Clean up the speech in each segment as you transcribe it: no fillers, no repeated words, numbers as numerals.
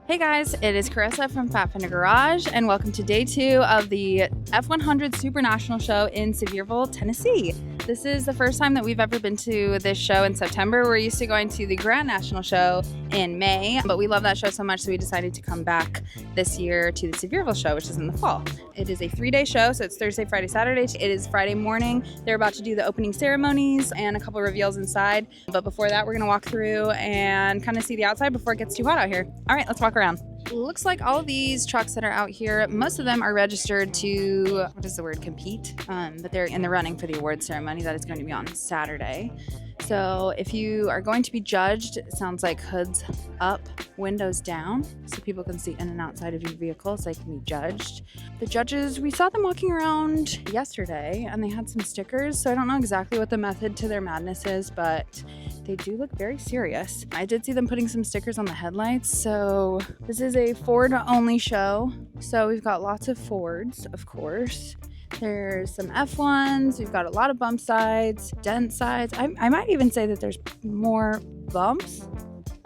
Hey guys, it is Carissa from Fender Garage, and welcome to day 2 of the F100 Super National Show in Sevierville, Tennessee. This is the first time that we've ever been to this show in September. We're used to going to the Grand National Show in May, but we love that show so much, so we decided to come back this year to the Sevierville show, which is in the fall. It is a 3-day show, so it's Thursday, Friday, Saturday. It is Friday morning. They're about to do the opening ceremonies and a couple reveals inside, but before that, we're gonna walk through and kind of see the outside before it gets too hot out here. All right, let's walk around. Looks like all of these trucks that are out here, most of them are registered to, what is the word, compete? But they're in the running for the award ceremony that is going to be on Saturday. So if you are going to be judged, it sounds like hoods up, windows down, so people can see in and outside of your vehicle so they can be judged. The judges, we saw them walking around yesterday and they had some stickers, so I don't know exactly what the method to their madness is, but they do look very serious. I did see them putting some stickers on the headlights, so this is a Ford only show. So we've got lots of Fords, of course. There's some F1s, we've got a lot of bump sides, dent sides. I might even say that there's more bumps,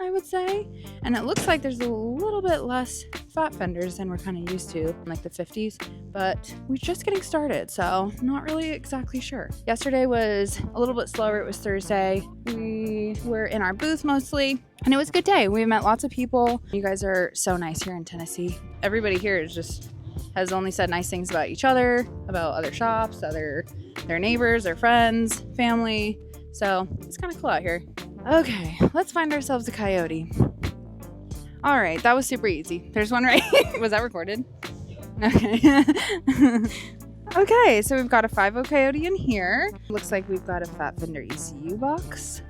I would say. And it looks like there's a little bit less fat fenders than we're kind of used to, like the 50s, but we're just getting started, so not really exactly sure. Yesterday was a little bit slower. It was Thursday. We were in our booth mostly, and it was a good day. We met lots of people. You guys are so nice here in Tennessee. Everybody here is just has only said nice things about each other, about other shops, their neighbors, their friends, family. So it's kind of cool out here. Okay, let's find ourselves a Coyote. All right, that was super easy. There's one right here. Was that recorded? Okay. Okay, so we've got a 5.0 Coyote in here. Looks like we've got a Fat Fender ECU box.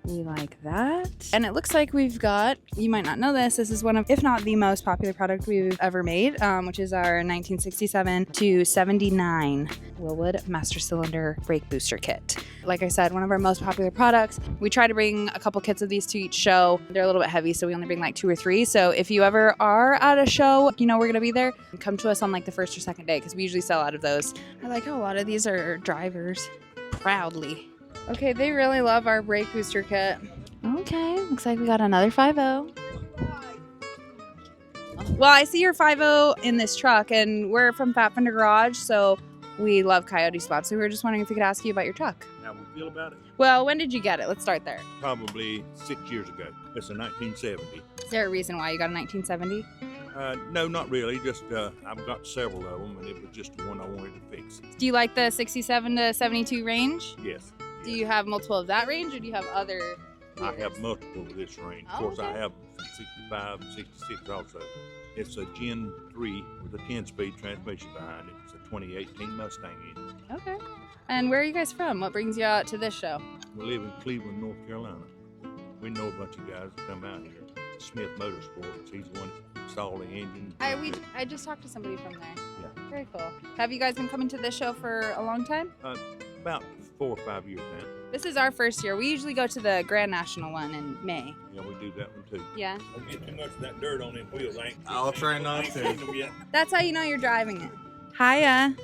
We like that. And it looks like we've got, you might not know this is one of, if not the most popular product we've ever made, which is our 1967 to 79 Wilwood Master Cylinder Brake Booster Kit. Like I said, one of our most popular products. We try to bring a couple kits of these to each show. They're a little bit heavy, so we only bring like 2 or 3. So if you ever are at a show, you know we're gonna be there, come to us on like the first or second day, because we usually sell out of those. I like how a lot of these are drivers. Proudly. Okay, they really love our brake booster kit. Okay, looks like we got another 5.0. Well, I see your 5.0 in this truck, and we're from Fender Garage, so we love Coyote spots. So we were just wondering if we could ask you about your truck. How we feel about it? Well, when did you get it? Let's start there. Probably 6 years ago. It's a 1970. Is there a reason why you got a 1970? No, not really. Just I've got several of them, and it was just the one I wanted to fix. Do you like the 67 to 72 range? Yes. Do you have multiple of that range, or do you have other years? I have multiple of this range. Oh, of course, okay. I have 65 and 66 also. It's a Gen 3 with a 10-speed transmission behind it. It's a 2018 Mustang engine. Okay. And where are you guys from? What brings you out to this show? We live in Cleveland, North Carolina. We know a bunch of guys that come out here. Smith Motorsports, he's the one that installed the engine. I just talked to somebody from there. Yeah. Very cool. Have you guys been coming to this show for a long time? About 4 or 5 years now. This is our first year. We usually go to the Grand National one in May. Yeah, we do that one too. Yeah. Don't get too much of that dirt on them wheels. I'll try not to. That's how you know you're driving it. Hiya.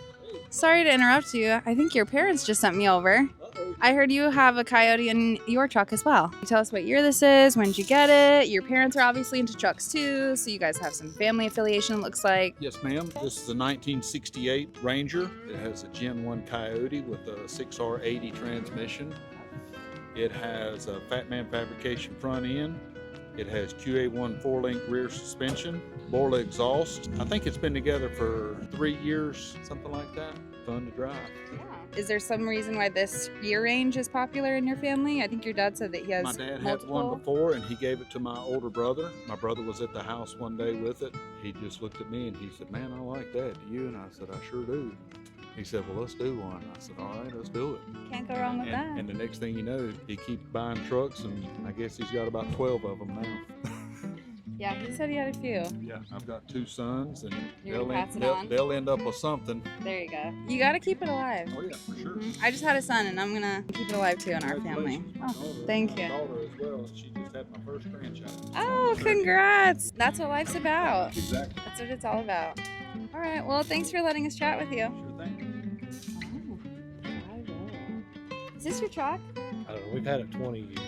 Sorry to interrupt you. I think your parents just sent me over. I heard you have a Coyote in your truck as well. Can you tell us what year this is? When did you get it? Your parents are obviously into trucks too, so you guys have some family affiliation, it looks like. Yes, ma'am. This is a 1968 Ranger. It has a Gen 1 Coyote with a 6R80 transmission. It has a Fat Man fabrication front end. It has QA1 4-link rear suspension, Borla exhaust. I think it's been together for 3 years, something like that. Fun to drive. Yeah. Is there some reason why this year range is popular in your family? I think your dad said that he has My dad multiple. had one before, and he gave it to my older brother. My brother was at the house one day with it. He just looked at me and he said, "Man, I like that. Do you?" And I said, "I sure do." He said, "Well, let's do one." I said, "All right, let's do it." Can't go wrong with that. And the next thing you know, he keeps buying trucks, and I guess he's got about 12 of them now. Yeah, he said he had a few. Yeah, I've got 2 sons, and You're gonna pass it on? they'll end up with something. There you go. You gotta keep it alive. Oh yeah, for sure. I just had a son, and I'm gonna keep it alive too in our family. Oh, thank you. My daughter as well. She just had my first grandchild. Oh, congrats! That's what life's about. Exactly. That's what it's all about. All right. Well, thanks for letting us chat with you. Sure thing. Is this your truck? We've had it 20 years.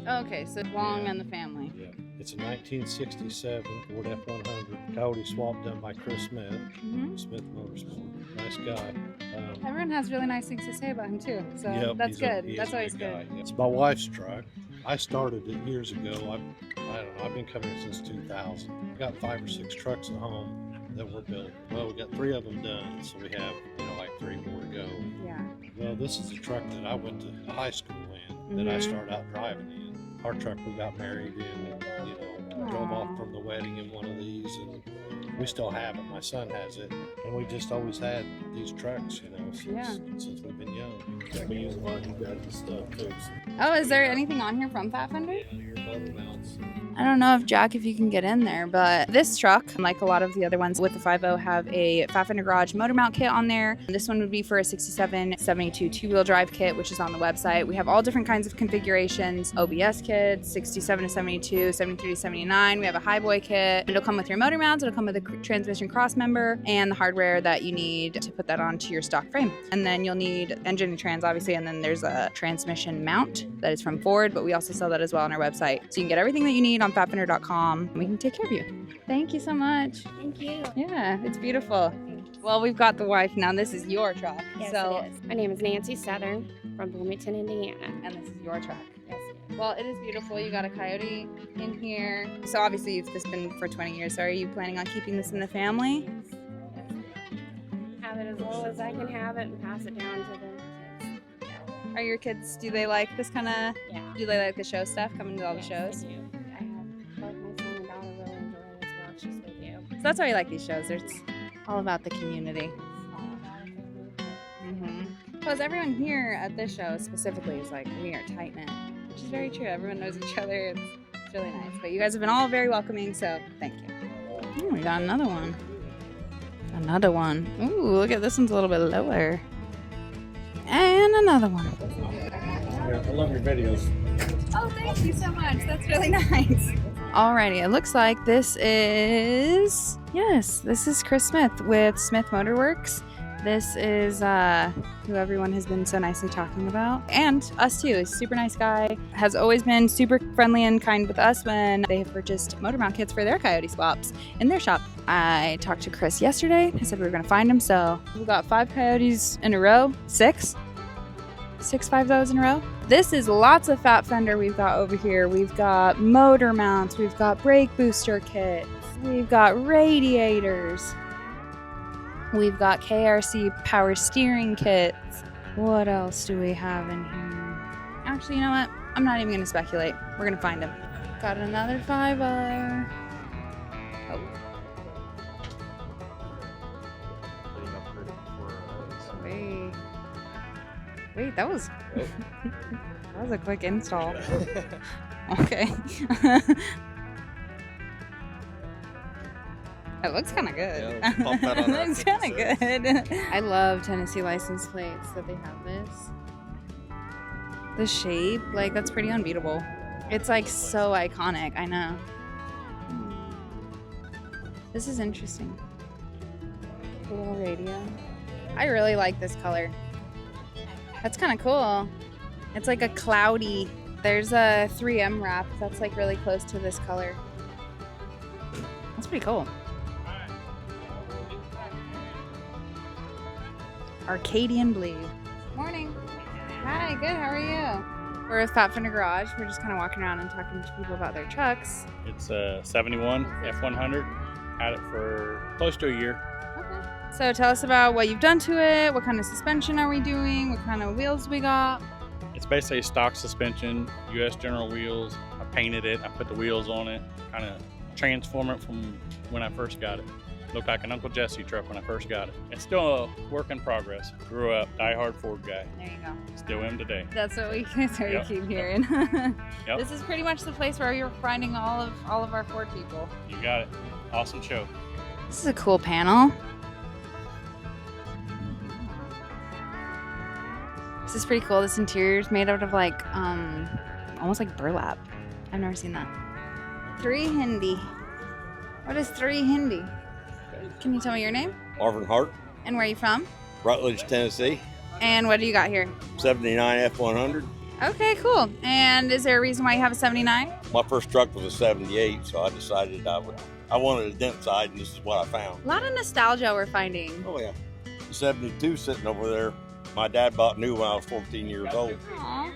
Oh, okay, so long in the family. Yeah. It's a 1967 Ford F100 Coyote swap done by Chris Smith, Smith Motorsport. Nice guy. Everyone has really nice things to say about him too, so that's good. That's always good. It's my wife's truck. I started it years ago. I don't know. I've been coming here since 2000. I've got 5 or 6 trucks at home that were built. Well, we got 3 of them done, so we have like 3 more to go. Yeah. Well, this is a truck that I went to high school in, that I started out driving in. Our truck we got married in, drove off from the wedding in one of these, and we still have it. My son has it, and we just always had these trucks, since we've been young. We use a lot of you guys' stuff too. Oh, is there anything on here from Fat Fender? Your motor mounts. I don't know if you can get in there, but this truck, like a lot of the other ones with the 5.0, have a Fat Fender Garage motor mount kit on there. This one would be for a 67, 72 two-wheel drive kit, which is on the website. We have all different kinds of configurations, OBS kits, 67 to 72, 73 to 79. We have a highboy kit. It'll come with your motor mounts, it'll come with a transmission cross member, and the hardware that you need to put that onto your stock frame. And then you'll need engine and trans, obviously, and then there's a transmission mount that is from Ford, but we also sell that as well on our website. So you can get everything that you need on fatfender.com, and we can take care of you. Thank you so much. Thank you. Yeah, it's beautiful. Well, we've got the wife now. This is your truck. Yes, so, it is. My name is Nancy Southern from Bloomington, Indiana. And this is your truck. Yes, it is. Well, it is beautiful. You got a Coyote in here. So obviously you've this been for 20 years. So are you planning on keeping this in the family? Yes. Have it as long as I can have it and pass it down to the kids. Are your kids, do they like this kind of, Yeah. do they like the show stuff, coming to all Yes, the shows? they do. I have both my son and daughter really enjoy it as well. She's with you. So that's why you like these shows. It's all about the community. Because everyone here at this show specifically is like, we are tight-knit, which is very true. Everyone knows each other. It's really nice. But you guys have been all very welcoming, so thank you. Oh, we got another one. Another one. Ooh, look at this one's a little bit lower. And another one. I love your videos. Oh, thank you so much. That's really nice. Alrighty, it looks like this is Chris Smith with Smith Motorworks. This is who everyone has been so nicely talking about. And us too. He's a super nice guy. Has always been super friendly and kind with us when they have purchased motor mount kits for their Coyote swaps in their shop. I talked to Chris yesterday. I said we were going to find him. So we got 5 Coyotes in a row. 6 5.0s in a row. This is lots of Fat Fender we've got over here. We've got motor mounts. We've got brake booster kits. We've got radiators. We've got KRC power steering kits. What else do we have in here? Actually, you know what? I'm not even going to speculate. We're going to find him. Got another 5.0. Oh. Wait, that was a quick install. Okay. It looks kind of good. Yeah, let's pop that on It looks kind of good. I love Tennessee license plates that they have this. The shape, like, that's pretty unbeatable. It's like so iconic. I know. This is interesting. A little radio. I really like this color. That's kind of cool. It's like a cloudy. There's a 3M wrap that's like really close to this color. That's pretty cool. Arcadian blue. Morning. Hi, good. How are you? We're with Fat Fender Garage. We're just kind of walking around and talking to people about their trucks. It's a 71 F100. Had it for close to a year. Okay. So tell us about what you've done to it. What kind of suspension are we doing? What kind of wheels we got? It's basically stock suspension, US General wheels. I painted it. I put the wheels on it. Kind of transform it from when I first got it. Looked like an Uncle Jesse truck when I first got it. It's still a work in progress. Grew up, diehard Ford guy. There you go. Still am today. That's what we Yep. keep hearing. Yep. This is pretty much the place where you're finding all of our Ford people. You got it. Awesome show. This is a cool panel. This is pretty cool. This interior is made out of like almost like burlap. I've never seen that. 3 Hindi. What is 3 Hindi? Can you tell me your name? Marvin Hart, And where are you from? Rutledge, Tennessee, And what do you got here? 79 F100. Okay, cool. And is there a reason why you have a 79? My first truck was a 78, so I decided I wanted a dent side, and this is what I found. A lot of nostalgia we're finding. Oh yeah, the 72 sitting over there. My dad bought new when I was 14 years old. Aw,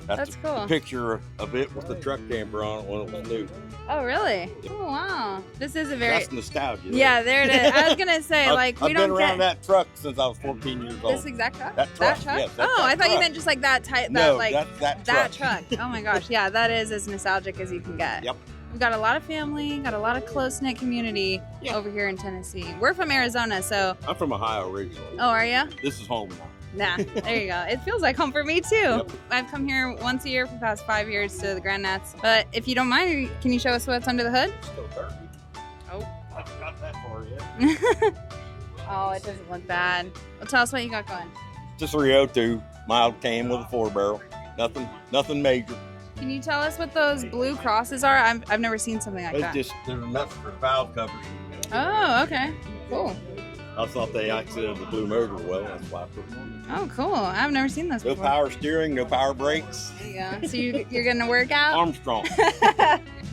That's that's the cool. picture of it with the truck camper on it when it was new. Oh, really? Oh, wow. This is a very... That's nostalgia. Yeah, there it is. I was going to say, like, we I've don't been around get... that truck since I was 14 years old. This exact truck? That truck, yes, that Oh, I thought you truck. meant just like that type, No, like that truck. Oh my gosh, yeah, that is as nostalgic as you can get. Yep. We've got a lot of family, got a lot of close-knit community over here in Tennessee. We're from Arizona, so... I'm from Ohio originally. Oh, are you? This is home now. Nah, there you go. It feels like home for me too. Yep. I've come here once a year for the past 5 years to the Grand Nets. But if you don't mind, can you show us what's under the hood? Still dirty. Oh. I haven't got that far yet. Oh, it doesn't look bad. Well, tell us what you got going. Just a 302 mild cam with a 4-barrel. Nothing major. Can you tell us what those blue crosses are? I've never seen something like that. They're nuts for valve covers. Oh, okay. Cool. I thought they accented the blue motor well. That's why I put them on. Oh, cool. I've never seen those No before. power steering, no power brakes. There you go. So you're getting a workout? Armstrong.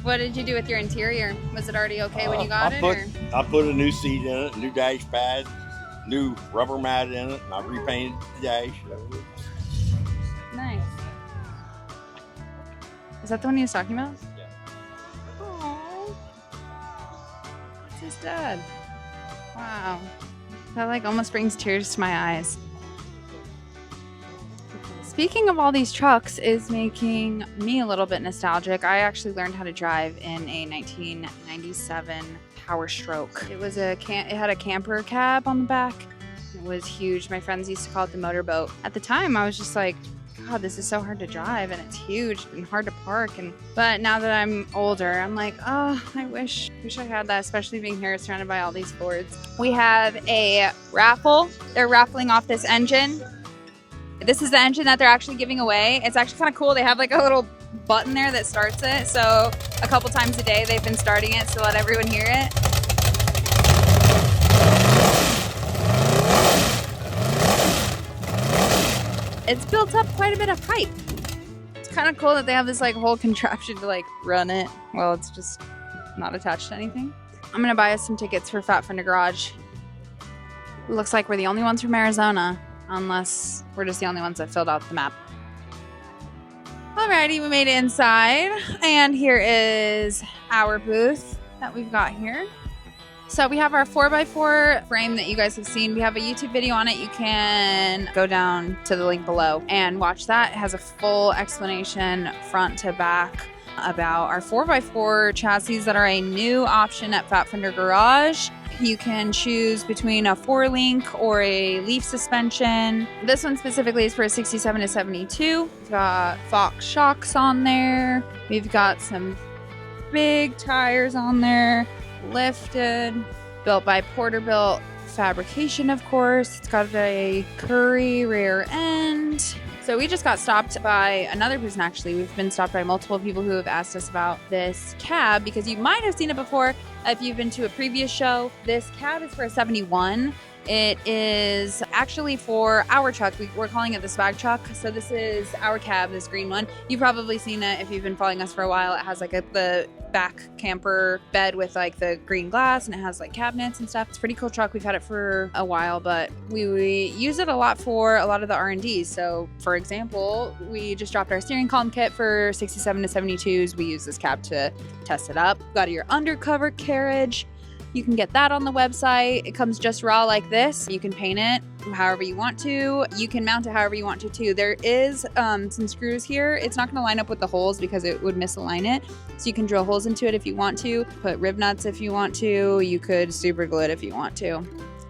What did you do with your interior? Was it already okay when you got it? Or? I put a new seat in it, new dash pad, new rubber mat in it, and I repainted the dash. Nice. Is that the one he was talking about? Yeah. Aww. It's his dad. Wow. That like almost brings tears to my eyes. Speaking of all these trucks is making me a little bit nostalgic. I actually learned how to drive in a 1997 Power Stroke. It was it had a camper cab on the back. It was huge. My friends used to call it the motorboat. At the time, I was just like, God, this is so hard to drive and it's huge and hard to park. But now that I'm older, I'm like, oh, I wish I had that, especially being here surrounded by all these Fords. We have a raffle. They're raffling off this engine. This is the engine that they're actually giving away. It's actually kind of cool. They have like a little button there that starts it. So a couple times a day they've been starting it to let everyone hear it. It's built up quite a bit of pipe. It's kind of cool that they have this like whole contraption to like run it. Well, it's just not attached to anything. I'm gonna buy us some tickets for Fender Garage. Looks like we're the only ones from Arizona, unless we're just the only ones that filled out the map. Alrighty, we made it inside, and here is our booth that we've got here. So we have our 4x4 frame that you guys have seen. We have a YouTube video on it. You can go down to the link below and watch that. It has a full explanation front to back about our 4x4 chassis that are a new option at Fender Garage. You can choose between a 4-link or a leaf suspension. This one specifically is for a 67 to 72. We've got Fox shocks on there. We've got some big tires on there. Lifted, built by Porterbuilt Fabrication, of course. It's got a Curry rear end. So we just got stopped by another person, actually. We've been stopped by multiple people who have asked us about this cab because you might have seen it before if you've been to a previous show. This cab is for a 71. It is actually for our truck. We're calling it the swag truck. So this is our cab, this green one. You've probably seen it if you've been following us for a while. It has like the back camper bed with like the green glass, and it has like cabinets and stuff. It's a pretty cool truck. We've had it for a while, but we use it a lot for a lot of the R&Ds. So for example, we just dropped our steering column kit for 67 to 72s. We use this cab to test it up. Got your undercover carriage. You can get that on the website. It comes just raw like this. You can paint it however you want to. You can mount it however you want to too. There is some screws here. It's not gonna line up with the holes because it would misalign it. So you can drill holes into it if you want to, put rib nuts if you want to. You could super glue it if you want to.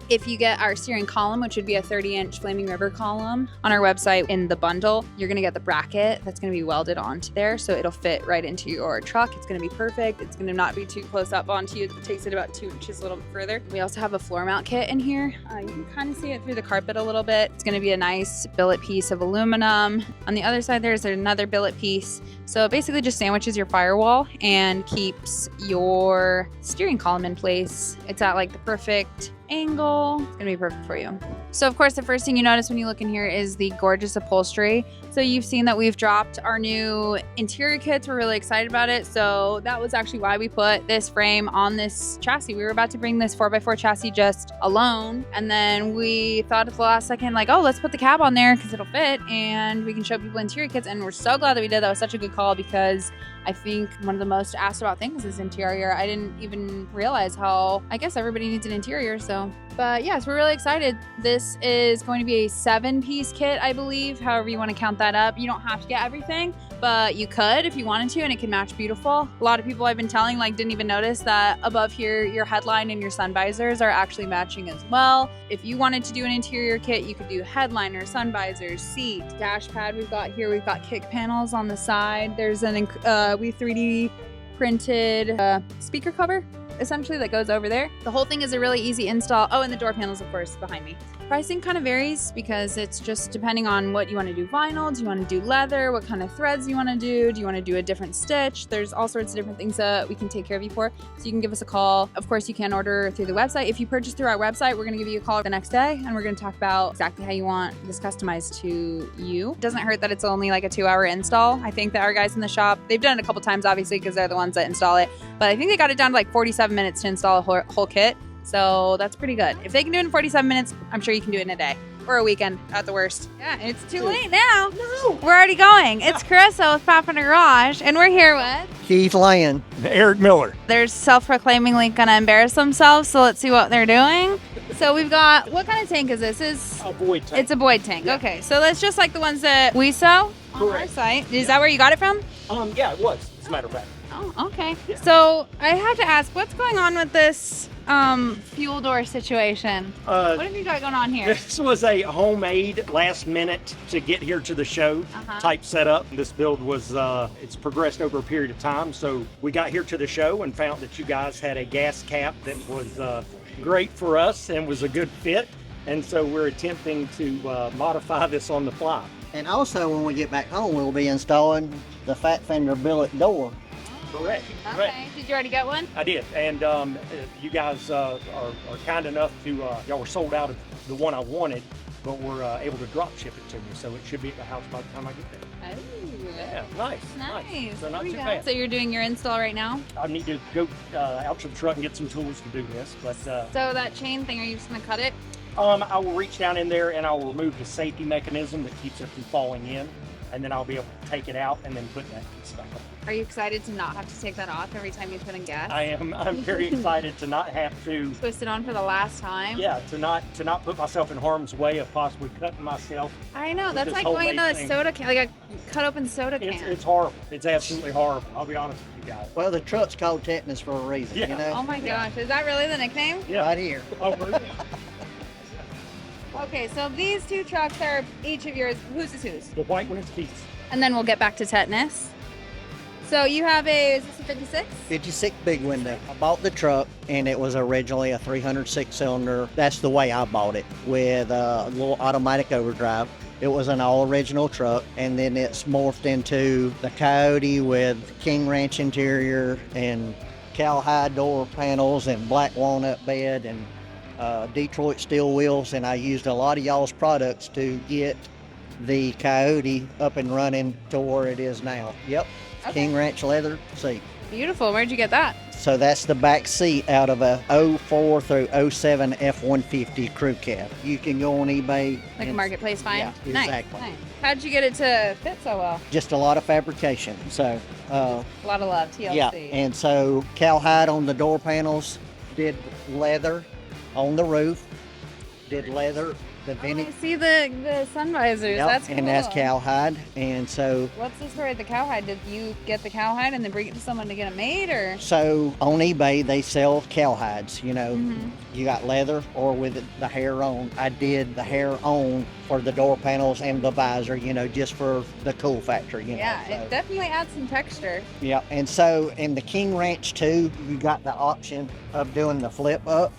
If you get our steering column, which would be a 30-inch Flaming River column on our website in the bundle, you're gonna get the bracket that's gonna be welded onto there, so it'll fit right into your truck. It's gonna be perfect. It's gonna not be too close up onto you. It takes it about 2 inches a little bit further. We also have a floor mount kit in here. You can kind of see it through the carpet a little bit. It's gonna be a nice billet piece of aluminum. On the other side, there's another billet piece. So it basically just sandwiches your firewall and keeps your steering column in place. It's at like the perfect angle. It's gonna be perfect for you. So of course, the first thing you notice when you look in here is the gorgeous upholstery. So you've seen that we've dropped our new interior kits. We're really excited about it. So that was actually why we put this frame on this chassis. We were about to bring this 4x4 chassis just alone. And then we thought at the last second, like, oh, let's put the cab on there because it'll fit and we can show people interior kits. And we're so glad that we did. That was such a good call because I think one of the most asked about things is interior. I didn't even realize how, I guess everybody needs an interior. So, but yes, we're really excited. This is going to be a 7-piece kit, I believe, however you want to count that up. You don't have to get everything, but you could if you wanted to, and it can match beautiful. A lot of people I've been telling like didn't even notice that above here, your headline and your sun visors are actually matching as well. If you wanted to do an interior kit, you could do headliner, sun visors, seat, dash pad. We've got here, we've got kick panels on the side. There's an we 3D printed speaker cover essentially that goes over there. The whole thing is a really easy install. Oh, and the door panels, of course, behind me. Pricing kind of varies because it's just depending on what you want to do. Vinyl, do you want to do leather, what kind of threads you want to do you want to do a different stitch? There's all sorts of different things that we can take care of you for, so you can give us a call. Of course, you can order through the website. If you purchase through our website, we're going to give you a call the next day and we're going to talk about exactly how you want this customized to you. It doesn't hurt that it's only like a 2-hour install. I think that our guys in the shop, they've done it a couple times obviously because they're the ones that install it, but I think they got it down to like 47 minutes to install a whole kit. So that's pretty good. If they can do it in 47 minutes, I'm sure you can do it in a day or a weekend at the worst. Yeah, it's too late now. No. We're already going. It's Carissa with Fender Garage, and we're here with Keith Lyon. Eric Miller. They're self-proclaimingly gonna embarrass themselves, so let's see what they're doing. So we've got, what kind of tank is this? Is A Boyd tank. It's a Boyd tank. Yeah. Okay, so that's just like the ones that we sell on our site. Is that where you got it from? Yeah, it was, as a matter of fact. Oh, okay. Yeah. So I have to ask, what's going on with this fuel door situation? What have you got going on here? This was a homemade, last minute to get here to the show type setup. This build was, it's progressed over a period of time. So we got here to the show and found that you guys had a gas cap that was great for us and was a good fit. And so we're attempting to modify this on the fly. And also, when we get back home, we'll be installing the Fat Fender billet door. Correct. Okay. Did you already get one? I did, and you guys are kind enough to, y'all were sold out of the one I wanted, but we're able to drop ship it to me, so it should be at the house by the time I get there. Oh. Yeah, nice. So not There we too go. bad. So you're doing your install right now? I need to go out to the truck and get some tools to do this, but So that chain thing, are you just gonna cut it? I will reach down in there and I'll remove the safety mechanism that keeps it from falling in, and then I'll be able to take it out and then put that piece back on. Are you excited to not have to take that off every time you put in gas? I am. I'm very excited to not have to. Twist it on for the last time? Yeah, to not put myself in harm's way of possibly cutting myself. I know, with that's this like going into a homemade thing. soda can, like a cut open soda can. It's horrible. It's absolutely horrible. I'll be honest with you guys. Well, the truck's called tetanus for a reason, Yeah. you know? Oh my gosh, is that really the nickname? Yeah. Right here. Oh, really? Okay, so these two trucks are each of yours. Whose is whose? The white one is Keith's. And then we'll get back to tetanus. So you have a, is this a 56? 56 big window. I bought the truck, and it was originally a 306 cylinder. That's the way I bought it, with a little automatic overdrive. It was an all original truck, and then it's morphed into the Coyote with King Ranch interior and cowhide door panels and black walnut bed and Detroit steel wheels. And I used a lot of y'all's products to get the Coyote up and running to where it is now. Yep. Okay. King Ranch leather seat. Beautiful. Where'd you get that? So that's the back seat out of a 04 through 07 F-150 crew cab. You can go on eBay. Like a and- marketplace find? Yeah, Nice, exactly. nice. How'd you get it to fit so well? Just a lot of fabrication. So, A lot of love, TLC. yeah. And so cowhide on the door panels, did leather on the roof, did leather, the I vintage. see the sun visors. Yep, That's cool. and that's cowhide. And so What's the story with the cowhide? Did you get the cowhide and then bring it to someone to get it made, or? So on eBay, they sell cowhides, you know, Mhm. you got leather or with the hair on. I did the hair on for the door panels and the visor, you know, just for the cool factor, you know. Yeah, so, it definitely adds some texture. yeah. And so in the King Ranch too, you got the option of doing the flip up.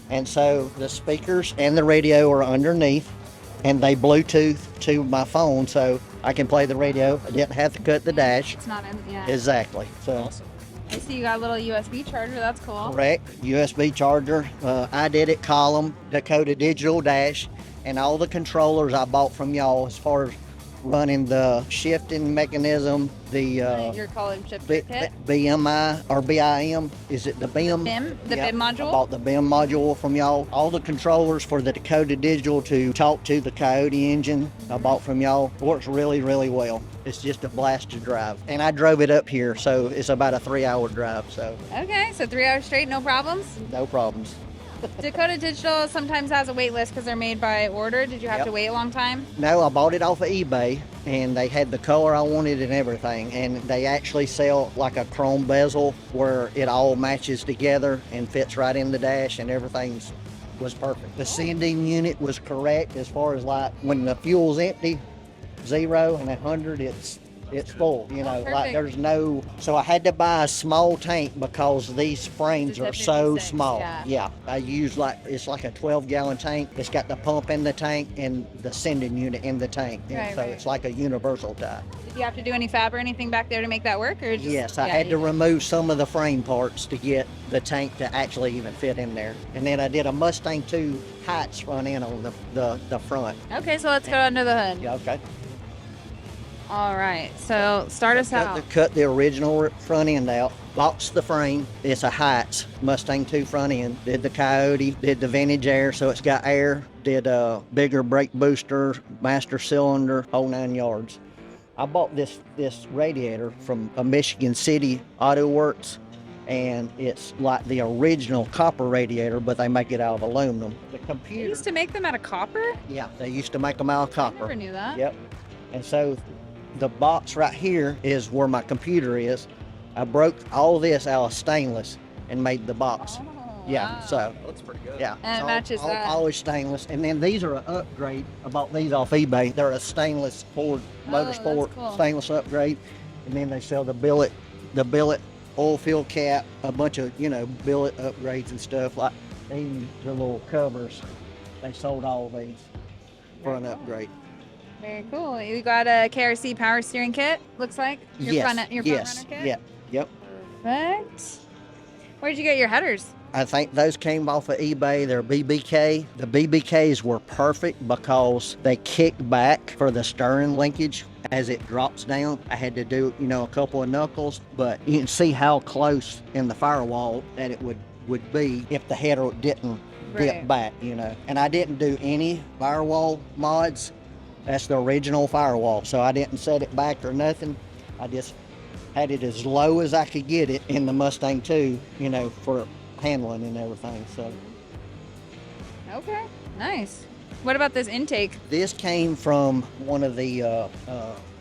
And so the speakers and the radio are underneath, and they Bluetooth to my phone, so I can play the radio. I didn't have to cut the dash. It's not in, yeah. Exactly. So, I see you got a little USB charger. That's cool. Correct. USB charger. I did it column, Dakota Digital Dash, and all the controllers I bought from y'all as far as running the shifting mechanism, the You're calling shifter kit? BMI or BIM. Is it the BIM? BIM? The Yep. BIM module? I bought the BIM module from y'all. All the controllers for the Dakota Digital to talk to the Coyote engine I bought from y'all. Works really, really well. It's just a blast to drive. And I drove it up here, so it's about a 3-hour drive, so Okay, so 3 hours straight, no problems? no problems. Dakota Digital sometimes has a wait list because they're made by order. Did you have Yep. to wait a long time? No, I bought it off of eBay, and they had the color I wanted and everything. And they actually sell like a chrome bezel where it all matches together and fits right in the dash, and everything's was perfect. The sending unit was correct as far as like when the fuel's empty, 0 and 100, it's full, you know, like perfect. there's no, so I had to buy a small tank because these frames Just are a so 56, small. yeah. I use it's like a 12-gallon tank. It's got the pump in the tank and the sending unit in the tank. And Right, so right. it's like a universal type. Did you have to do any fab or anything back there to make that work? Or just, Yes, I yeah, had you to did. remove some of the frame parts to get the tank to actually even fit in there. And then I did a Mustang 2 heights front end on the front. Okay, so let's go under the hood. Yeah, okay. All right, so start us out. Cut the original front end out, boxed the frame. It's a Heights Mustang 2 front end. Did the Coyote, did the vintage air, so it's got air. Did a bigger brake booster, master cylinder, whole 9 yards. I bought this radiator from a Michigan City Auto Works, and it's like the original copper radiator, but they make it out of aluminum. The They computer, used to make them out of copper? yeah, they used to make them out of copper. Never knew that. Yep. And so the box right here is where my computer is. I broke all this out of stainless and made the box. Oh, Yeah, wow. so Looks pretty good. yeah. And it it's matches all that. polished stainless. And then these are an upgrade. I bought these off eBay. They're a stainless Ford that's Motorsport cool. stainless upgrade. And then they sell the billet oil fill cap, a bunch of, billet upgrades and stuff. Like even the little covers. They sold all these for an upgrade. Very cool. You got a KRC power steering kit, looks like? Your front runner kit? Yeah, yep. Perfect. Where'd you get your headers? I think those came off of eBay. They're BBK. The BBKs were perfect because they kicked back for the steering linkage as it drops down. I had to do, a couple of knuckles, but you can see how close in the firewall that it would be if the header didn't dip Right. back, And I didn't do any firewall mods. That's the original firewall, so I didn't set it back or nothing. I just had it as low as I could get it in the Mustang 2, for handling and everything. So Okay, nice. What about this intake? this came from one of the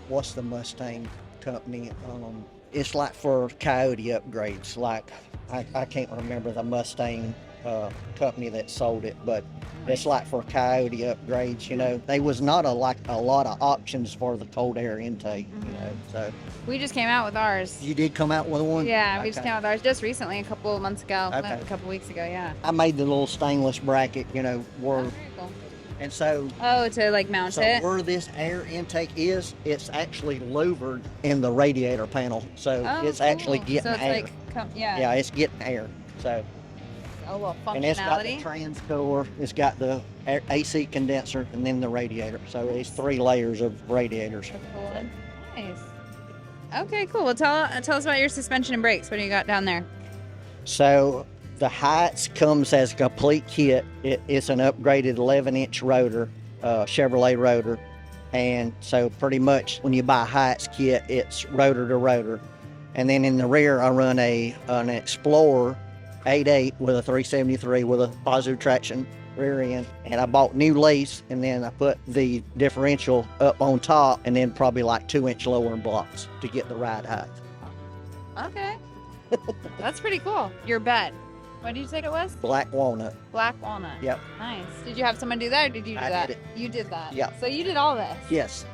what's the Mustang company? It's like for Coyote upgrades. Like I can't remember the Mustang company that sold it, but it's like for Coyote upgrades. They was not a lot of options for the cold air intake. So We just came out with ours. you did come out with one. Yeah, we just Okay. came out with ours just recently, a couple of months ago, Okay. a couple weeks ago, yeah. I made the little stainless bracket, where, Oh, very cool. and so Oh, to like mount So it? where this air intake is, it's actually louvered in the radiator panel. So Oh, it's actually cool. getting so it's air. yeah. Yeah, it's getting air. So Oh, well, and it's got the functionality. transcore, it's got the AC condenser, and then the radiator. So it's 3 layers of radiators. Cool. Nice. Okay, cool. Well, tell us about your suspension and brakes. What do you got down there? So the Heights comes as a complete kit. It's an upgraded 11-inch rotor, Chevrolet rotor. And so pretty much when you buy a Heights kit, it's rotor to rotor. And then in the rear, I run an Explorer 8.8 with a 373 with a positive traction rear end. And I bought new lease, and then I put the differential up on top, and then probably like 2-inch lowering blocks to get the ride height. Okay. That's pretty cool. Your bed. What did you say it was? Black walnut. Black walnut. Yep. Nice. Did you have someone do that, or did you do I that? did You did that. Yeah. So you did all this. Yes.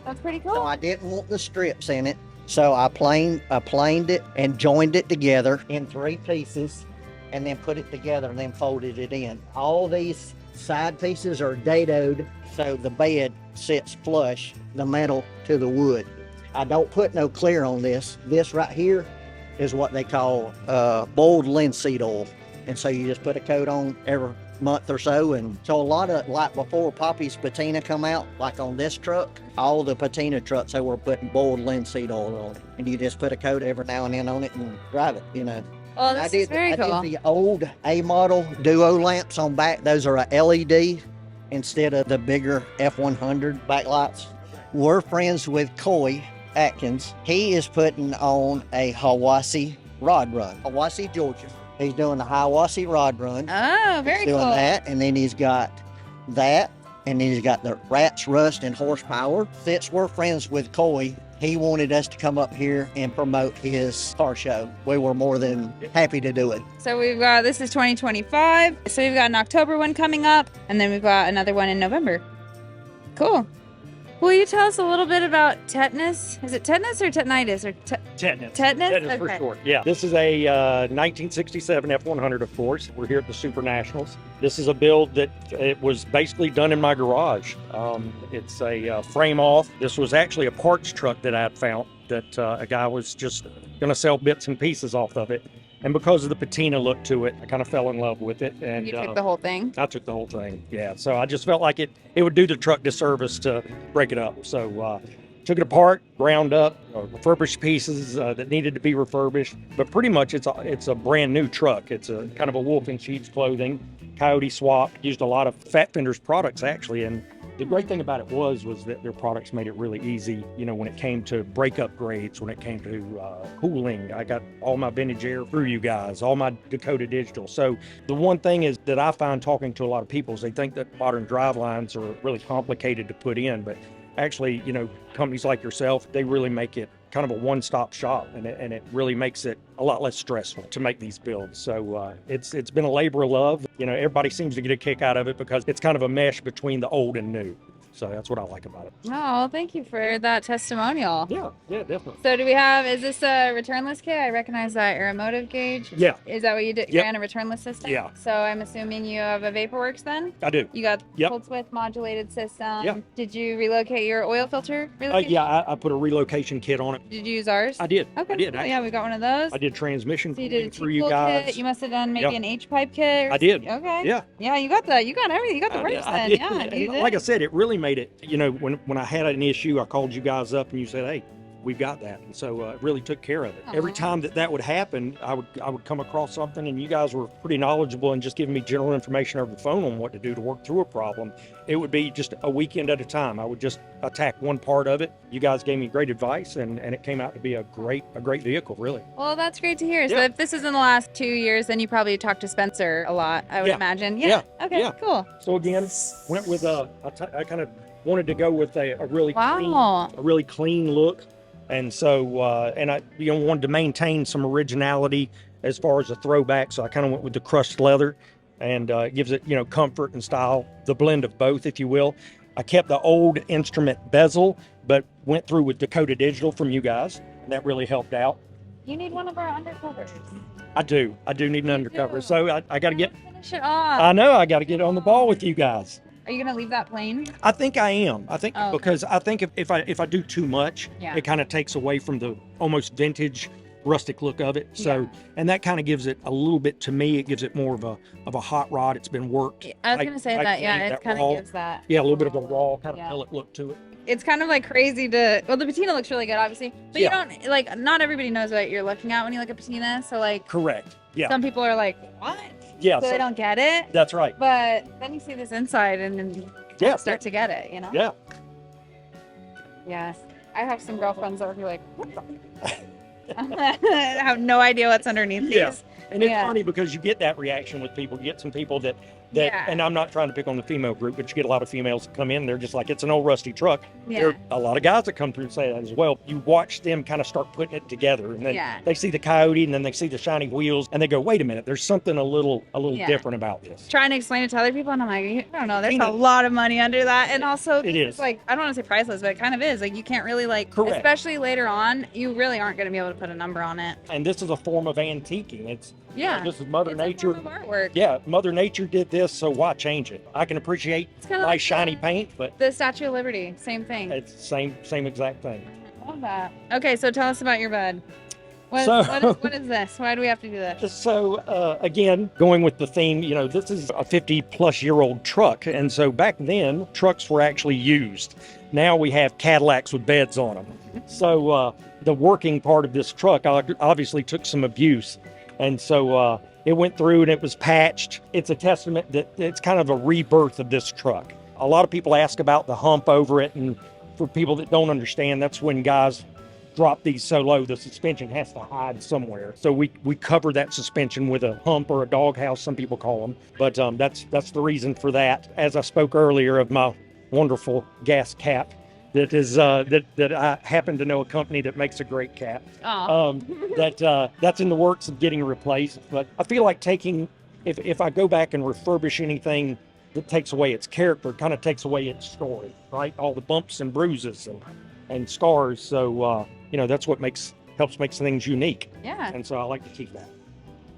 That's pretty So cool. I didn't want the strips in it, so I planed it and joined it together in 3 pieces, and then put it together and then folded it in. All these side pieces are dadoed, so the bed sits flush, the metal to the wood. I don't put no clear on this. This right here is what they call boiled linseed oil. And so you just put a coat on every month or so. And so a lot of, like before Poppy's patina come out, like on this truck, all the patina trucks, they were putting boiled linseed oil on it. And you just put a coat every now and then on it and drive it, you know. Oh, this is very cool. I did the old A model duo lamps on back. Those are a LED instead of the bigger F100 backlights. We're friends with Coy Atkins. He is putting on a Hiwassee rod run, Hiwassee, Georgia. He's doing the Hiwassee rod run. Oh, very He's cool. doing that, and then he's got that, and then he's got the Rats, Rust, and Horsepower. Since we're friends with Coy, he wanted us to come up here and promote his car show. We were more than happy to do it. So we've got, this is 2025. So we've got an October one coming up, and then we've got another one in November. Cool. Will you tell us a little bit about tetanus? Is it tetanus or tetanitis or Tetanus. Tetanus? Tetanus for Okay. short. Yeah. This is a 1967 F100, of course. We're here at the Super Nationals. This is a build that it was basically done in my garage. It's a frame off. This was actually a parts truck that I had found that a guy was just going to sell bits and pieces off of it. And because of the patina look to it, I kind of fell in love with it. And You took the whole thing? I took the whole thing, yeah. So I just felt like it would do the truck disservice to break it up. So took it apart, ground up, refurbished pieces that needed to be refurbished. But pretty much it's a brand new truck. It's a kind of a wolf in sheep's clothing, Coyote swap. Used a lot of Fat Fender's products actually, and the great thing about it was that their products made it really easy, you know, when it came to breakup grades, when it came to cooling. I got all my vintage air through you guys, all my Dakota digital. So the one thing is that I find talking to a lot of people is they think that modern drivelines are really complicated to put in, but actually, you know, companies like yourself, they really make it kind of a one-stop shop, and it really makes it a lot less stressful to make these builds. So it's been a labor of love. You know, everybody seems to get a kick out of it because it's kind of a mesh between the old and new. So that's what I like about it. Oh, thank you for that testimonial. Yeah, definitely. So do we have, is this a returnless kit? I recognize that aeromotive gauge. Yeah. Is that what you did? Yep. Ran a returnless system? Yeah. So I'm assuming you have a Vaporworks then? I do. You got Yep. cold width modulated system. Yeah. Did you relocate your oil filter? Yeah, I put a relocation kit on it. Did you use ours? I did. Okay. I did. Oh, yeah, we got one of those. I did transmission So you did a through you T-Cool guys. kit. You must have done maybe Yep. an H-pipe kit. I did. Okay. Yeah. Yeah, you got that. You got everything. You got the I works did. then. did. Yeah, And you did. like I said, it really made it, you know, when I had an issue, I called you guys up and you said, hey, we've got that. And so it really took care of it. Every Aw. time that would happen, I would come across something, and you guys were pretty knowledgeable and just giving me general information over the phone on what to do to work through a problem. It would be just a weekend at a time. I would just attack one part of it. You guys gave me great advice, and it came out to be a great vehicle, really. Well, that's great to hear. So Yeah. if this is in the last 2 years, then you probably talked to Spencer a lot, I would Yeah. imagine. Yeah. Okay, Yeah. cool. So again, went with I kind of wanted to go with a really Wow. clean look. And so, and I, wanted to maintain some originality as far as a throwback. So I kind of went with the crushed leather, and it gives it, comfort and style, the blend of both, if you will. I kept the old instrument bezel, but went through with Dakota Digital from you guys, and that really helped out. You need one of our undercovers. I do need an undercover. So I got to get, Finish it off. I know I got to get on the ball with you guys. Are you going to leave that plain? I think I am. I think Oh, okay. because I think if I do too much, Yeah. it kind of takes away from the almost vintage, rustic look of it. So, Yeah. and that kind of gives it a little bit, to me, it gives it more of a hot rod. It's been worked. I was like- going to say like that, yeah, that it kind raw- of gives that. Yeah, a little bit of a raw kind of Yeah. pellet look to it. It's kind of like crazy to, well, the patina looks really good, obviously, but Yeah. you don't, like, not everybody knows what you're looking at when you look at patina. So, like, Correct. Yeah. some people are like, what? Yeah. So they don't get it. That's right. But then you see this inside and then Yeah. start to get it, Yeah. Yes. I have some girlfriends that would be like, what the? I have no idea what's underneath Yeah. these. And it's Yeah. funny because you get that reaction with people. You get some people that, Yeah. and I'm not trying to pick on the female group, but you get a lot of females that come in, they're just like, it's an old rusty truck. Yeah. There are a lot of guys that come through and say that as well. You watch them kind of start putting it together, and then Yeah. they see the Coyote, and then they see the shiny wheels, and they go, wait a minute, there's something a little Yeah. different about this. Trying to explain it to other people, and I'm like, I don't know, there's Tina. a lot of money under that. And also, It is. it's like, I don't want to say priceless, but it kind of is. Like, you can't really, like, Correct. especially later on, you really aren't going to be able to put a number on it. And this is a form of antiquing. It's Yeah. this is Mother It's Nature. a form of artwork. Yeah, Mother Nature did this, so why change it? I can appreciate It's kind of nice like shiny paint, but the Statue of Liberty, same thing. it's the same exact thing. I love that. Okay, so tell us about your bed. What is this? Why do we have to do this? So, again, going with the theme, this is a 50-plus-year-old truck. And so back then, trucks were actually used. Now we have Cadillacs with beds on them. So the working part of this truck obviously took some abuse. And so it went through and it was patched. It's a testament that it's kind of a rebirth of this truck. A lot of people ask about the hump over it. And for people that don't understand, that's when guys drop these so low, the suspension has to hide somewhere. So we cover that suspension with a hump or a doghouse, some people call them. But that's the reason for that. As I spoke earlier of my wonderful gas cap, that is that I happen to know a company that makes a great cap. That's in the works of getting replaced. But I feel like if I go back and refurbish anything that takes away its character, kind of takes away its story, right? All the bumps and bruises and scars. So that's what helps make things unique. Yeah. And so I like to keep that.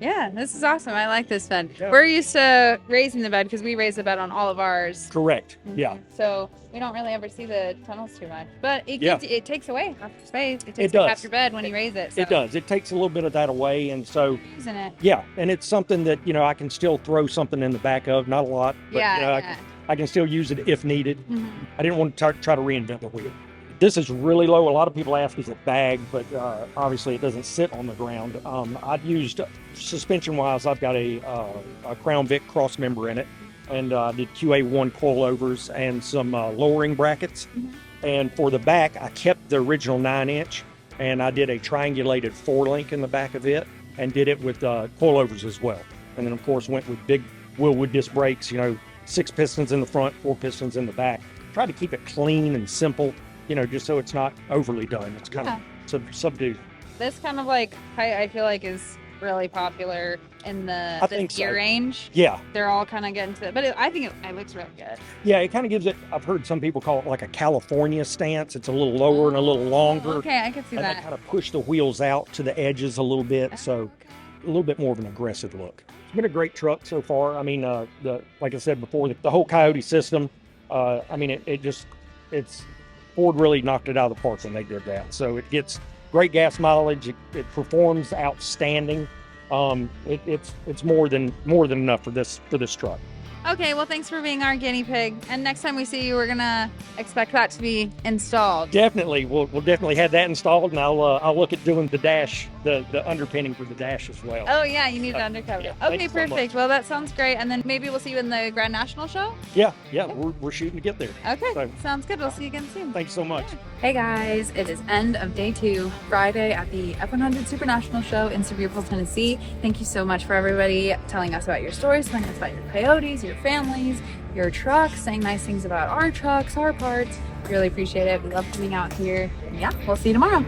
Yeah, this is awesome. I like this bed. Yeah. We're used to raising the bed because we raise the bed on all of ours. Correct. Yeah. So we don't really ever see the tunnels too much. But it takes away half your space. It takes does. away half your bed when you raise it. So. It does. It takes a little bit of that away. And so, Using it. yeah. And it's something that, I can still throw something in the back of. Not a lot, but I can still use it if needed. Mm-hmm. I didn't want to try to reinvent the wheel. This is really low. A lot of people ask, is it bag? But obviously it doesn't sit on the ground. I've used, suspension-wise, I've got a Crown Vic cross member in it. And did QA1 coilovers and some lowering brackets. Mm-hmm. And for the back, I kept the original 9-inch. And I did a triangulated 4-link in the back of it. And did it with coilovers as well. And then, of course, went with big Willwood disc brakes. 6 pistons in the front, 4 pistons in the back. Try to keep it clean and simple. Just so it's not overly done. It's kind of subdued. This kind of I feel like is really popular in the gear range. Yeah. They're all kind of getting to it. But I think it looks really good. Yeah, it kind of gives it, I've heard some people call it like a California stance. It's a little lower and a little longer. Okay, I can see and that. they kind of push the wheels out to the edges a little bit. So a little bit more of an aggressive look. It's been a great truck so far. I mean, like I said before, the whole Coyote system, it's Ford really knocked it out of the park when they did that. So it gets great gas mileage. It performs outstanding. It's more than enough for this truck. Okay, well, thanks for being our guinea pig. And next time we see you, we're gonna expect that to be installed. Definitely, we'll definitely have that installed, and I'll look at doing the dash, the underpinning for the dash as well. Oh yeah, you need the undercover. Yeah, okay, perfect. Well, that sounds great. And then maybe we'll see you in the Grand National show. Yeah, we're shooting to get there. Okay, So, sounds good. We'll see you again soon. thanks so much. Hey guys, it is end of day 2, Friday at the F100 Super National Show in Sevierville, Tennessee. Thank you so much for everybody telling us about your stories, telling us about your coyotes, your families, your trucks, saying nice things about our trucks, our parts. Really appreciate it. We love coming out here. And yeah, we'll see you tomorrow.